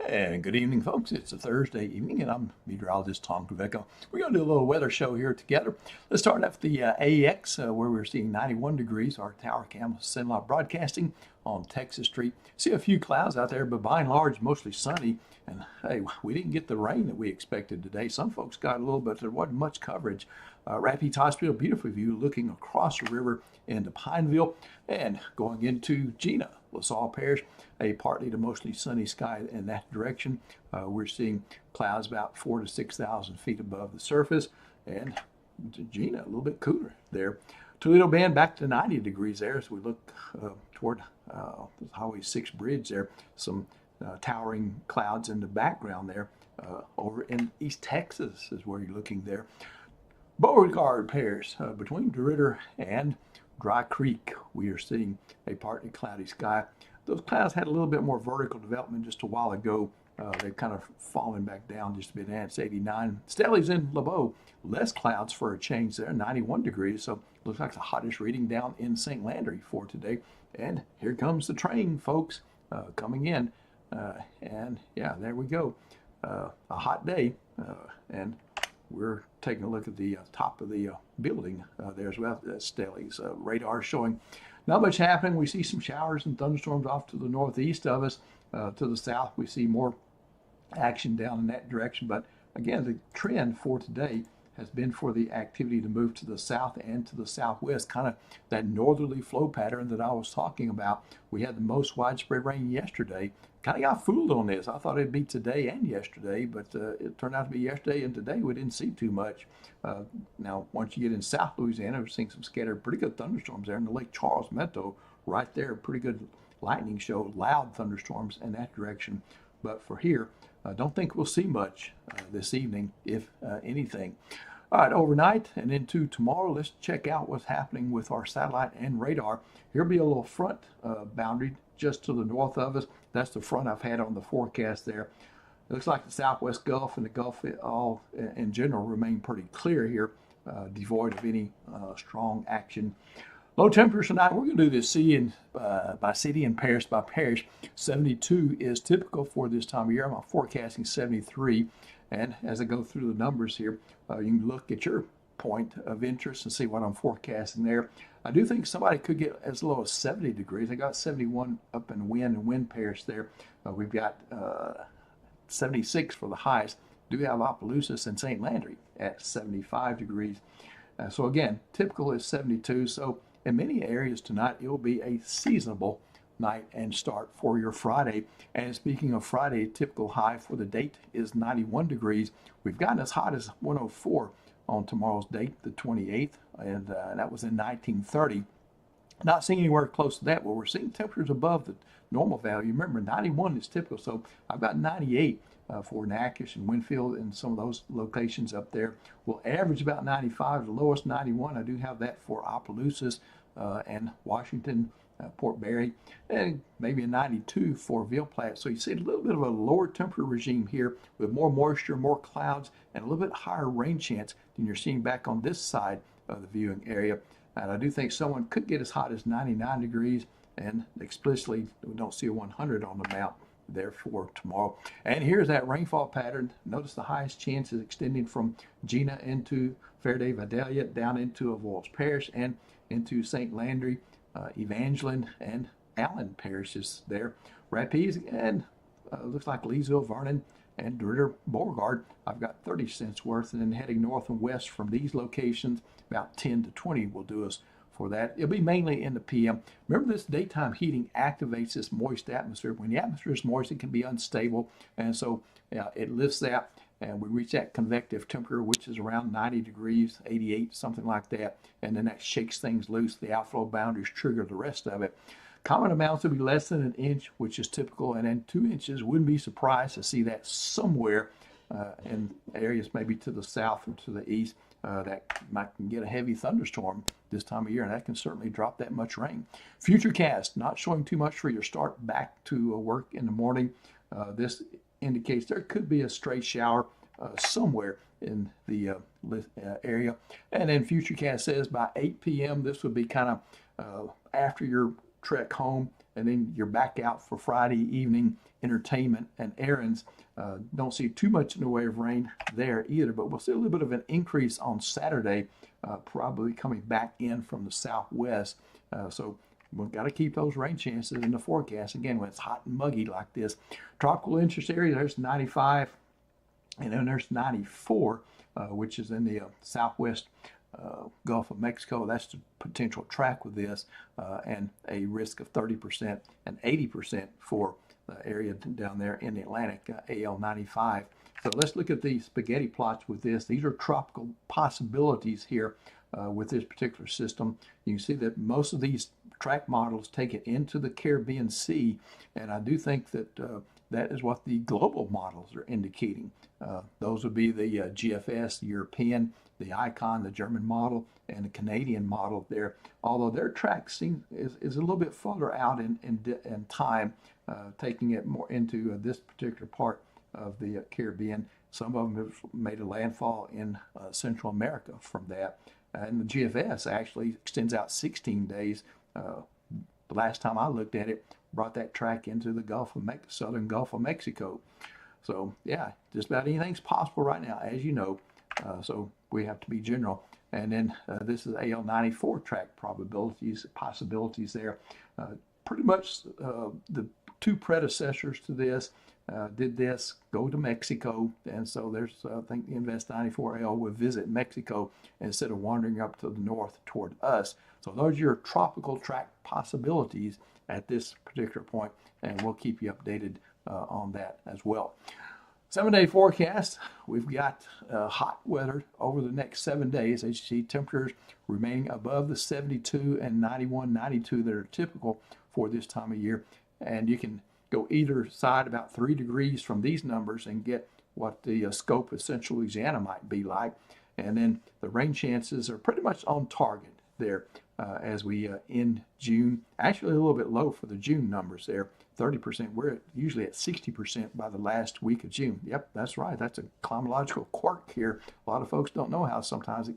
And good evening, folks. It's a Thursday evening, and I'm meteorologist Tom Krivicka. We're going to do a little weather show here together. Let's start off the AX, where we're seeing 91 degrees. Our tower cam satellite broadcasting on Texas Street. See a few clouds out there, but by and large, mostly sunny. And hey, we didn't get the rain that we expected today. Some folks got a little bit. There wasn't much coverage. Rapides Hospital, beautiful view looking across the river into Pineville and going into Gina, LaSalle Parish. A partly to mostly sunny sky in that direction. We're seeing clouds about 4,000 to 6,000 feet above the surface, and Gina a little bit cooler there. Toledo Bend back to 90 degrees there as we look toward the Highway 6 bridge there. Some towering clouds in the background there. Over in East Texas is where you're looking there. Beauregard Parish between DeRidder and Dry Creek, we are seeing a partly cloudy sky. Those clouds had a little bit more vertical development just a while ago. They've kind of fallen back down just a bit. And it's 89. Stellies in LeBeau, less clouds for a change there, 91 degrees. So looks like the hottest reading down in St. Landry for today. And here comes the train, folks, coming in. And yeah, there we go. A hot day. And we're taking a look at the top of the building there as well. Stellies radar showing not much happening. We see some showers and thunderstorms off to the northeast of us. To the south, we see more action down in that direction. But again, the trend for today has been for the activity to move to the south and to the southwest, kind of that northerly flow pattern that I was talking about. We had the most widespread rain yesterday. Kind of got fooled on this. I thought it'd be today and yesterday, but it turned out to be yesterday and today we didn't see too much. Now, once you get in South Louisiana, we're seeing some scattered pretty good thunderstorms there in the Lake Charles Meadow right there. Pretty good lightning show, loud thunderstorms in that direction. But for here, I don't think we'll see much this evening, if anything. All right, overnight and into tomorrow, let's check out what's happening with our satellite and radar. Here'll be a little front boundary just to the north of us. That's the front I've had on the forecast there. It looks like the Southwest Gulf and the Gulf all in general remain pretty clear here, devoid of any strong action. Low temperatures tonight, we're going to do this city by city and parish by parish. 72 is typical for this time of year. I'm forecasting 73. And as I go through the numbers here, you can look at your point of interest and see what I'm forecasting there. I do think somebody could get as low as 70 degrees. I got 71 up in Wynn Parish there. We've got 76 for the highest. Do have Opelousas and St. Landry at 75 degrees. So again, typical is 72. So in many areas tonight, it will be a seasonable night and start for your Friday. And speaking of Friday, typical high for the date is 91 degrees. We've gotten as hot as 104 on tomorrow's date, the 28th, and that was in 1930. Not seeing anywhere close to that, but we're seeing temperatures above the normal value. Remember, 91 is typical, so I've got 98 for Natchitoches and Winfield and some of those locations up there. We'll average about 95, the lowest 91. I do have that for Opelousas and Washington, Port Barry, and maybe a 92 for Ville Platte. So you see a little bit of a lower temperature regime here with more moisture, more clouds, and a little bit higher rain chance than you're seeing back on this side of the viewing area. And I do think someone could get as hot as 99 degrees, and explicitly we don't see a 100 on the map there for tomorrow. And here's that rainfall pattern. Notice the highest chance is extending from Gina into Faraday, Vidalia, down into Avoyelles Parish and into St. Landry, Evangeline, and Allen parishes there. Rapides and looks like Leesville, Vernon, and DeRidder, Beauregard. I've got 30 cents worth, and then heading north and west from these locations, about 10 to 20 will do us for that. It'll be mainly in the PM. Remember, this daytime heating activates this moist atmosphere. When the atmosphere is moist, it can be unstable, and so it lifts that, and we reach that convective temperature, which is around 90 degrees, 88, something like that, and then that shakes things loose. The outflow boundaries trigger the rest of it. Common amounts will be less than an inch, which is typical, and then 2 inches. Wouldn't be surprised to see that somewhere in areas maybe to the south or to the east that might get a heavy thunderstorm this time of year, and that can certainly drop that much rain. Futurecast, not showing too much for your start back to work in the morning. This indicates there could be a stray shower somewhere in the area. And then Futurecast says by 8 p.m. this would be kind of after your trek home, and then you're back out for Friday evening entertainment and errands. Don't see too much in the way of rain there either, but we'll see a little bit of an increase on Saturday, probably coming back in from the southwest. So we've got to keep those rain chances in the forecast. Again, when it's hot and muggy like this. Tropical interest area, there's 95, and then there's 94, which is in the southwest Gulf of Mexico. That's the potential track with this, and a risk of 30% and 80% for the area down there in the Atlantic, AL 95. So let's look at the spaghetti plots with this. These are tropical possibilities here with this particular system. You can see that most of these track models take it into the Caribbean Sea, and I do think that that is what the global models are indicating. Those would be the GFS, the European, the Icon, the German model, and the Canadian model there. Although their track is a little bit further out in time, taking it more into this particular part of the Caribbean. Some of them have made a landfall in Central America from that. And the GFS actually extends out 16 days. The last time I looked at it, brought that track into the southern Gulf of Mexico. So yeah, just about anything's possible right now, as you know. So we have to be general. And then this is AL 94 track possibilities there. Pretty much the two predecessors to this did this, go to Mexico, and so there's I think the Invest 94L will visit Mexico instead of wandering up to the north toward us. So those are your tropical track possibilities at this particular point, and we'll keep you updated on that as well. 7-day forecast, we've got hot weather over the next 7 days. As you see, temperatures remaining above the 72 and 91, 92 that are typical for this time of year. And you can go either side about 3 degrees from these numbers and get what the scope of central Louisiana might be like. And then the rain chances are pretty much on target there as we end June. Actually a little bit low for the June numbers there, 30%. We're usually at 60% by the last week of June. Yep, that's right. That's a climatological quirk here. A lot of folks don't know how sometimes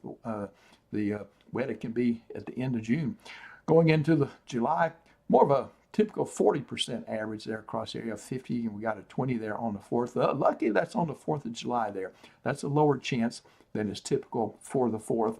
the wet it can be at the end of June. Going into the July, more of a typical 40% average there across the area, 50, and we got a 20 there on the 4th. Lucky that's on the 4th of July there. That's a lower chance than is typical for the 4th.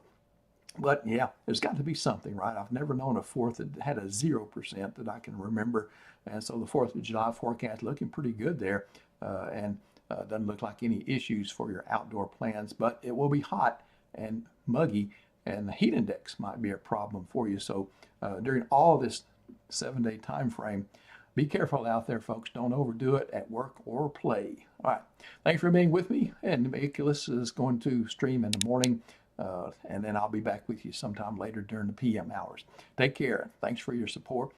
But yeah, there's got to be something, right? I've never known a 4th that had a 0% that I can remember. And so the 4th of July forecast looking pretty good there. And doesn't look like any issues for your outdoor plans, but it will be hot and muggy, and the heat index might be a problem for you. So during all this 7-day time frame, be careful out there, folks. Don't overdo it at work or play. All right. Thanks for being with me. And Nicholas is going to stream in the morning. And then I'll be back with you sometime later during the PM hours. Take care. Thanks for your support.